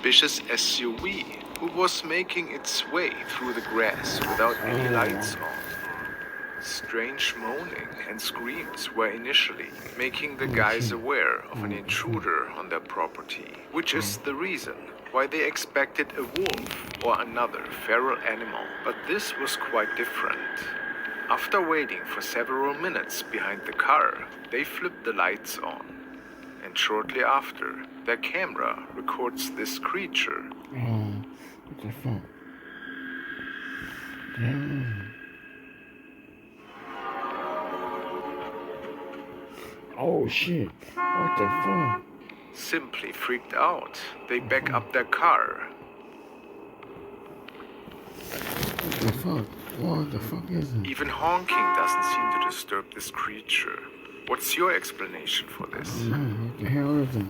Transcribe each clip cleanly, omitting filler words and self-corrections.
suspicious SUV who was making its way through the grass without any lights on. Strange moaning and screams were initially making the guys aware of an intruder on their property, which is the reason why they expected a wolf or another feral animal. But this was quite different. After waiting for several minutes behind the car, they flipped the lights on. And shortly after, their camera records this creature. What the fuck? Damn. Oh shit. What the fuck? Simply freaked out, they back up their car. What the fuck? What the fuck is it? Even honking doesn't seem to disturb this creature. What's your explanation for this? What the hell is it?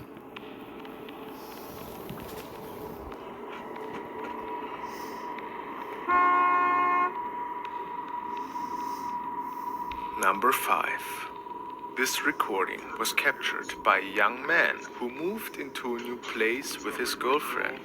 Number 5. This recording was captured by a young man who moved into a new place with his girlfriend.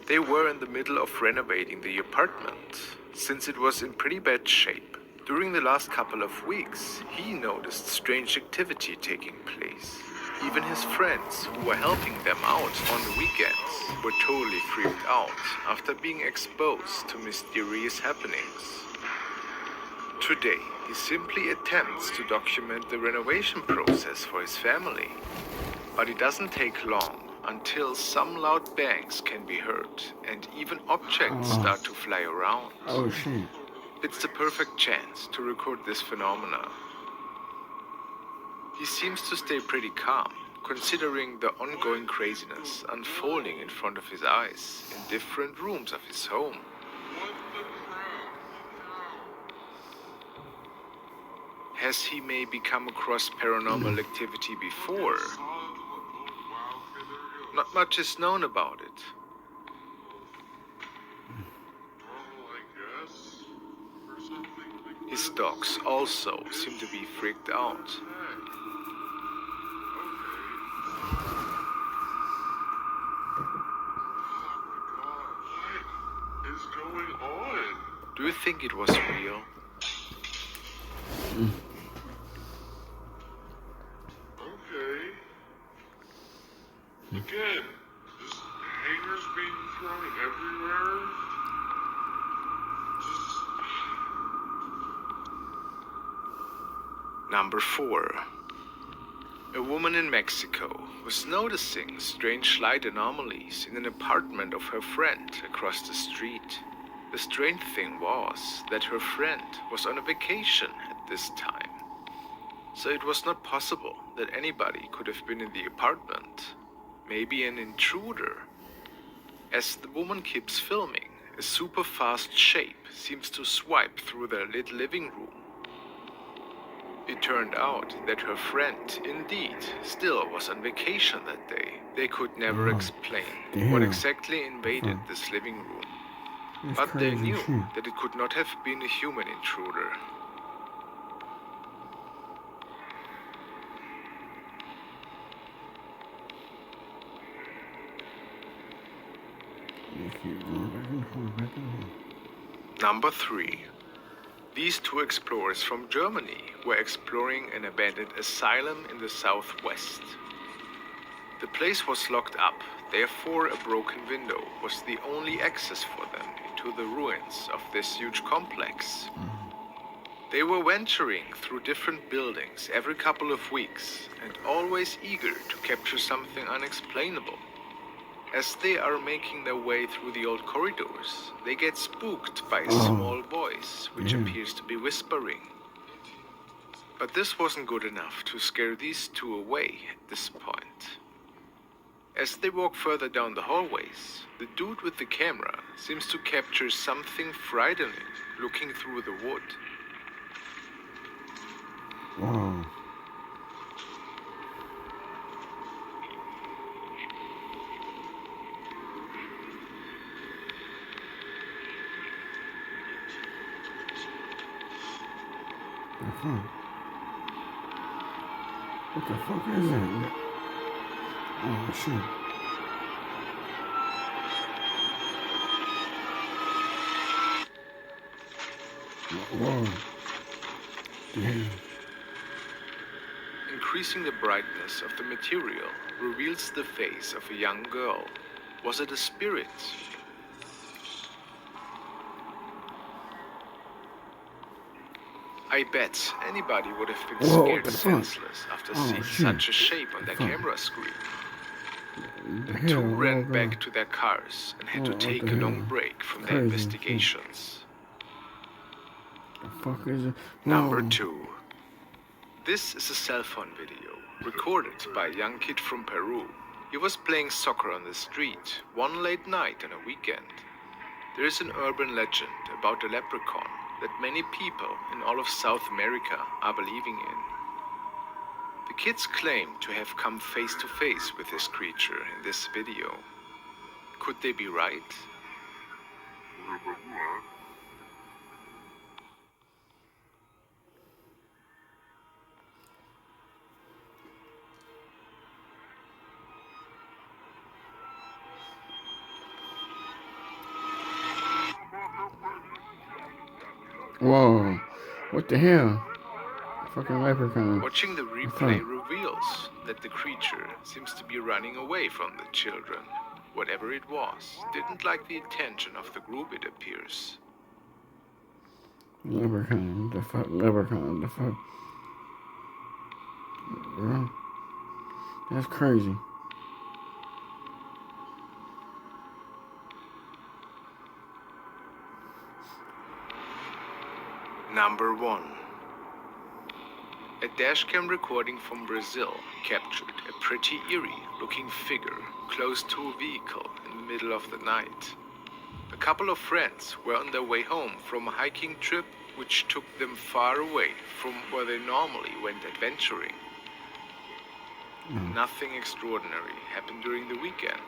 They were in the middle of renovating the apartment, since it was in pretty bad shape. During the last couple of weeks, he noticed strange activity taking place. Even his friends, who were helping them out on the weekends, were totally freaked out after being exposed to mysterious happenings. Today, he simply attempts to document the renovation process for his family. But it doesn't take long until some loud bangs can be heard and even objects start to fly around. Oh shit. It's the perfect chance to record this phenomena. He seems to stay pretty calm, considering the ongoing craziness unfolding in front of his eyes in different rooms of his home. Has he maybe come across paranormal activity before? Not much is known about it. His dogs also seem to be freaked out. What is going on? Do you think it was real? Okay. Again, just hangers being thrown everywhere. Number 4. A woman in Mexico was noticing strange light anomalies in an apartment of her friend across the street. The strange thing was that her friend was on a vacation at this time, so it was not possible that anybody could have been in the apartment. Maybe an intruder. As the woman keeps filming, a super fast shape seems to swipe through their lit living room. It turned out that her friend, indeed, still was on vacation that day. They could never explain what exactly invaded this living room. But they knew that it could not have been a human intruder. Number 3. These two explorers from Germany were exploring an abandoned asylum in the southwest. The place was locked up, therefore a broken window was the only access for them into the ruins of this huge complex. They were venturing through different buildings every couple of weeks and always eager to capture something unexplainable. As they are making their way through the old corridors, they get spooked by a small voice which appears to be whispering. But this wasn't good enough to scare these two away at this point. As they walk further down the hallways, the dude with the camera seems to capture something frightening looking through the wood. Wow. What the fuck is that? Oh shit. Whoa. Damn. Increasing the brightness of the material reveals the face of a young girl. Was it a spirit? I bet anybody would have been Whoa, what scared the fuck? senseless after Oh, seeing shit. such a shape on The their fuck? camera screen. The The hell? two Oh, ran God. back to their cars and had to What take the a long hell? break from their Crazy. investigations. The fuck is it? Number Whoa. 2. This is a cell phone video recorded by a young kid from Peru. He was playing soccer on the street one late night on a weekend. There is an urban legend about a leprechaun that many people in all of South America are believing in. The kids claim to have come face to face with this creature in this video. Could they be right? Whoa. What the hell? Fucking leprechaun. Watching the replay reveals that the creature seems to be running away from the children. Whatever it was, didn't like the attention of the group, it appears. Leprechaun. The fuck? Leprechaun. The fuck? Bro. That's crazy. Number 1. A dashcam recording from Brazil captured a pretty eerie looking figure close to a vehicle in the middle of the night. A couple of friends were on their way home from a hiking trip which took them far away from where they normally went adventuring. Nothing extraordinary happened during the weekend,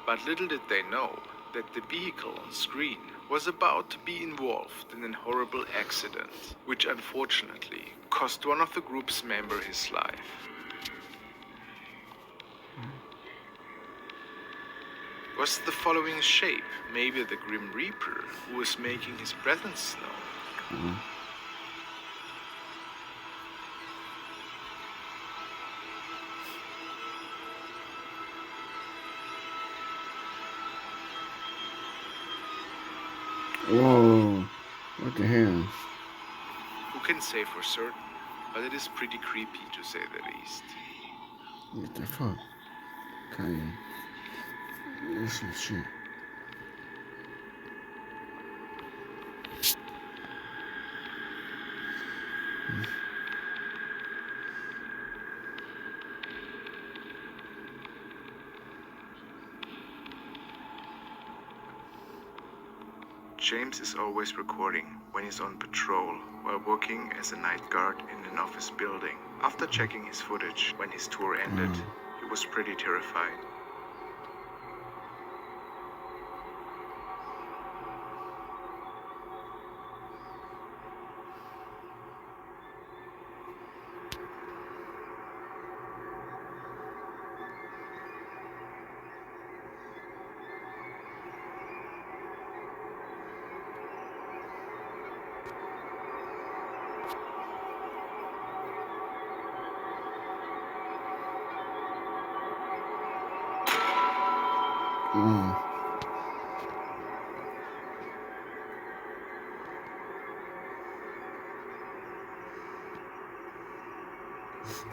but little did they know that the vehicle on screen was about to be involved in a horrible accident, which unfortunately cost one of the group's members his life. Was the following shape maybe the Grim Reaper who was making his presence known? Whoa. What the hell? Who can say for certain, but it is pretty creepy to say the least. What the fuck? Okay. That's some shit. James is always recording when he's on patrol while working as a night guard in an office building. After checking his footage when his tour ended, he was pretty terrified.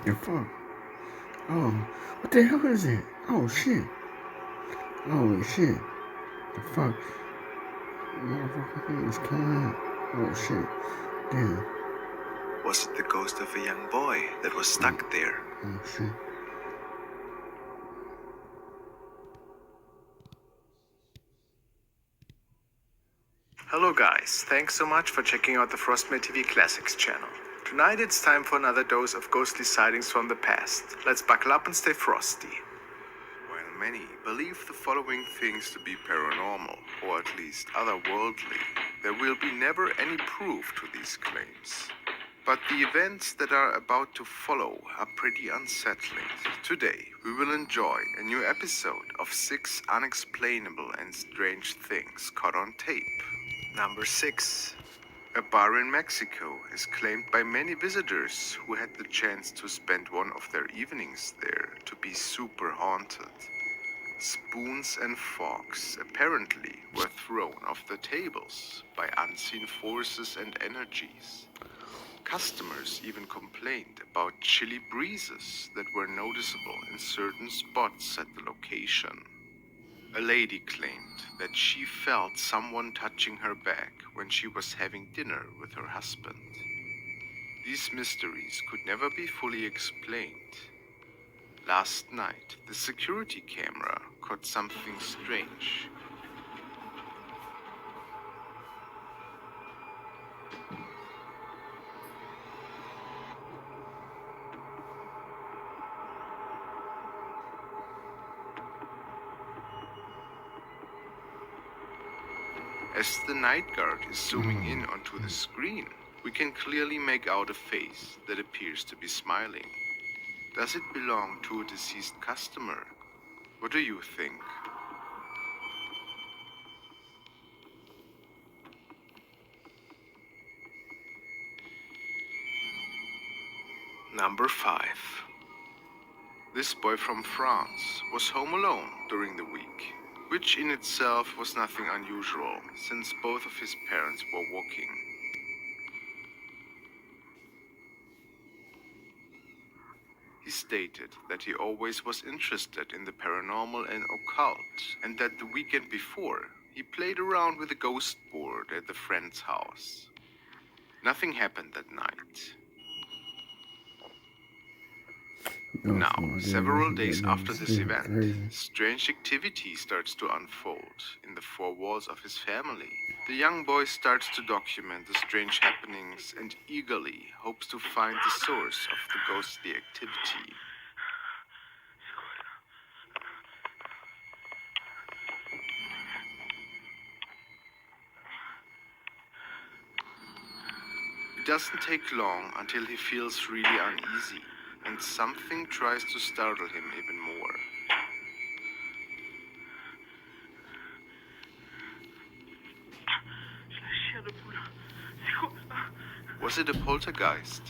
The fuck? Oh, what the hell is it? Oh shit. Holy shit. The fuck? Motherfucker thing is coming out. Oh shit. Damn. Was it the ghost of a young boy that was stuck there? Oh shit. Hello guys, thanks so much for checking out the Frostmare TV Classics channel. Tonight it's time for another dose of ghostly sightings from the past. Let's buckle up and stay frosty. While many believe the following things to be paranormal, or at least otherworldly, there will be never any proof to these claims. But the events that are about to follow are pretty unsettling. Today, we will enjoy a new episode of 6 unexplainable and strange things caught on tape. Number 6. A bar in Mexico is claimed by many visitors who had the chance to spend one of their evenings there to be super haunted. Spoons and forks apparently were thrown off the tables by unseen forces and energies. Customers even complained about chilly breezes that were noticeable in certain spots at the location. A lady claimed that she felt someone touching her back when she was having dinner with her husband. These mysteries could never be fully explained. Last night, the security camera caught something strange. As the night guard is zooming in onto the screen, we can clearly make out a face that appears to be smiling. Does it belong to a deceased customer? What do you think? Number 5. This boy from France was home alone during the week, which in itself was nothing unusual since both of his parents were working. He stated that he always was interested in the paranormal and occult, and that the weekend before, he played around with a ghost board at the friend's house. Nothing happened that night. Now, several days after this event, strange activity starts to unfold in the four walls of his family. The young boy starts to document the strange happenings and eagerly hopes to find the source of the ghostly activity. It doesn't take long until he feels really uneasy, and something tries to startle him even more. Was it a poltergeist?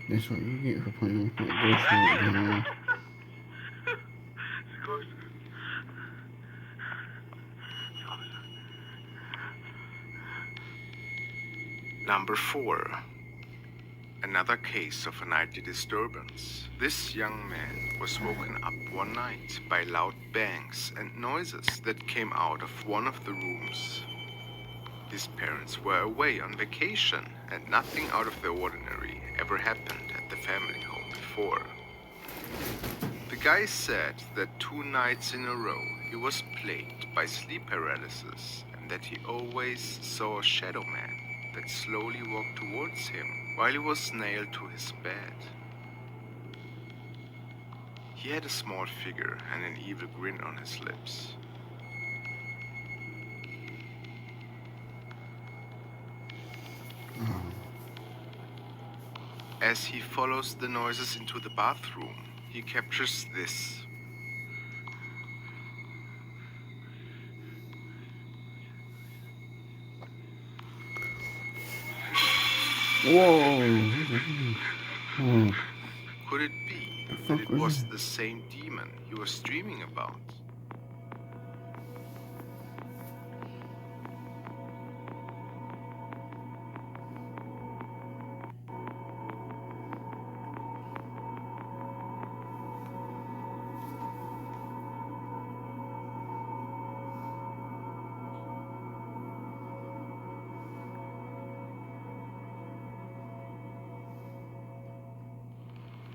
That's what you get for playing with that bullshit, man. Number 4. Another case of a nightly disturbance. This young man was woken up one night by loud bangs and noises that came out of one of the rooms. His parents were away on vacation and nothing out of the ordinary ever happened at the family home before. The guy said that 2 nights in a row he was plagued by sleep paralysis and that he always saw a shadow man that slowly walked towards him while he was nailed to his bed. He had a small figure and an evil grin on his lips. As he follows the noises into the bathroom, he captures this. Whoa! Oh, Could it be the that fuck it was was that? the same demon he was dreaming about?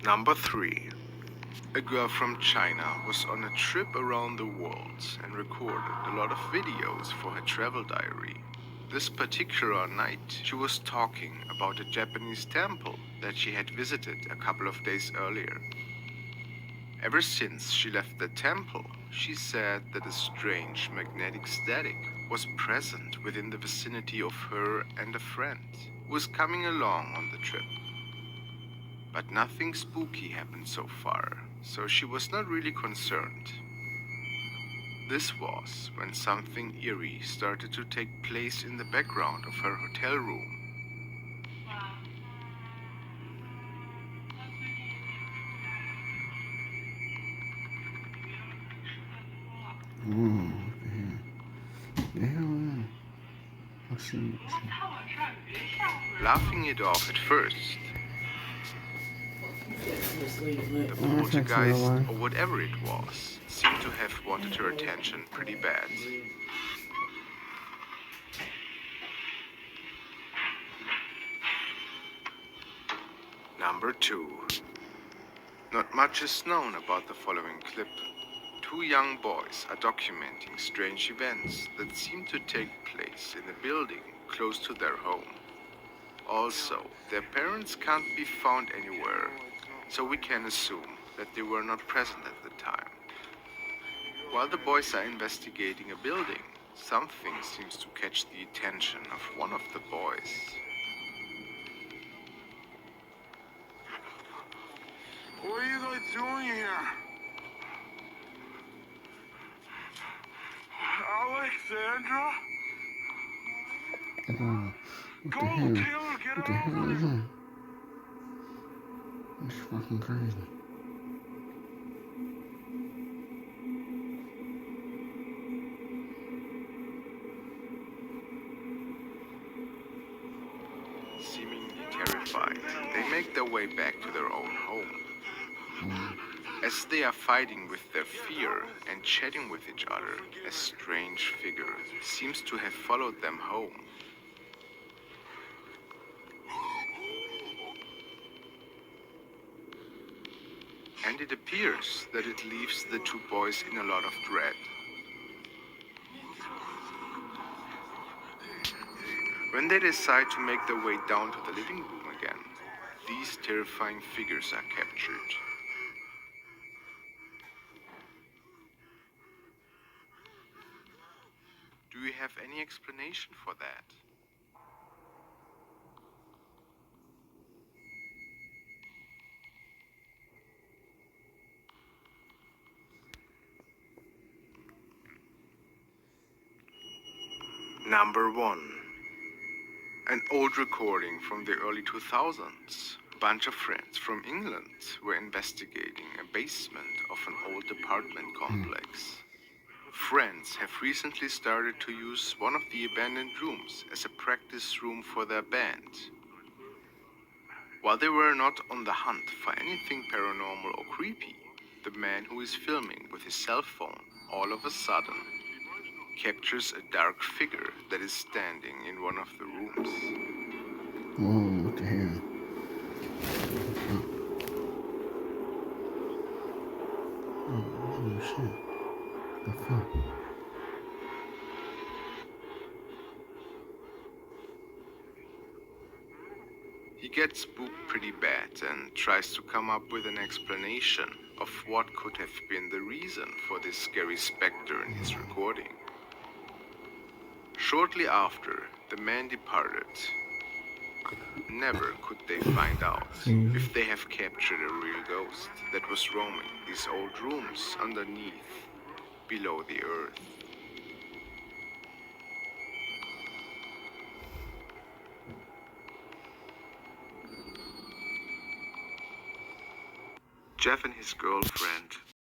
Number 3. A girl from China was on a trip around the world and recorded a lot of videos for her travel diary. This particular night, she was talking about a Japanese temple that she had visited a couple of days earlier. Ever since she left the temple, she said that a strange magnetic static was present within the vicinity of her and a friend who was coming along on the trip. But nothing spooky happened so far, so she was not really concerned. This was when something eerie started to take place in the background of her hotel room. Whoa, what the hell? Let's see. Laughing it off at first, the poltergeist, or whatever it was, seemed to have wanted her attention pretty bad. Number 2. Not much is known about the following clip. Two young boys are documenting strange events that seem to take place in a building close to their home. Also, their parents can't be found anywhere, so we can assume that they were not present at the time. While the boys are investigating a building, something seems to catch the attention of one of the boys. What are you guys doing here? Alexandra? What Go, the hell? Taylor, get What the out hell of is there! that? That's fucking crazy. Seemingly terrified, they make their way back to their own home. As they are fighting with their fear and chatting with each other, a strange figure seems to have followed them home. And it appears that it leaves the two boys in a lot of dread. When they decide to make their way down to the living room again, these terrifying figures are captured. Do you have any explanation for that? Number 1. An old recording from the early 2000s. A bunch of friends from England were investigating a basement of an old apartment complex. Friends have recently started to use one of the abandoned rooms as a practice room for their band. While they were not on the hunt for anything paranormal or creepy, the man who is filming with his cell phone all of a sudden captures a dark figure that is standing in one of the rooms. Whoa, what the hell? Oh, shit. The fuck? He gets spooked pretty bad and tries to come up with an explanation of what could have been the reason for this scary specter in his recording. Shortly after, the man departed. Never could they find out if they have captured a real ghost that was roaming these old rooms underneath, below the earth. Jeff and his girlfriend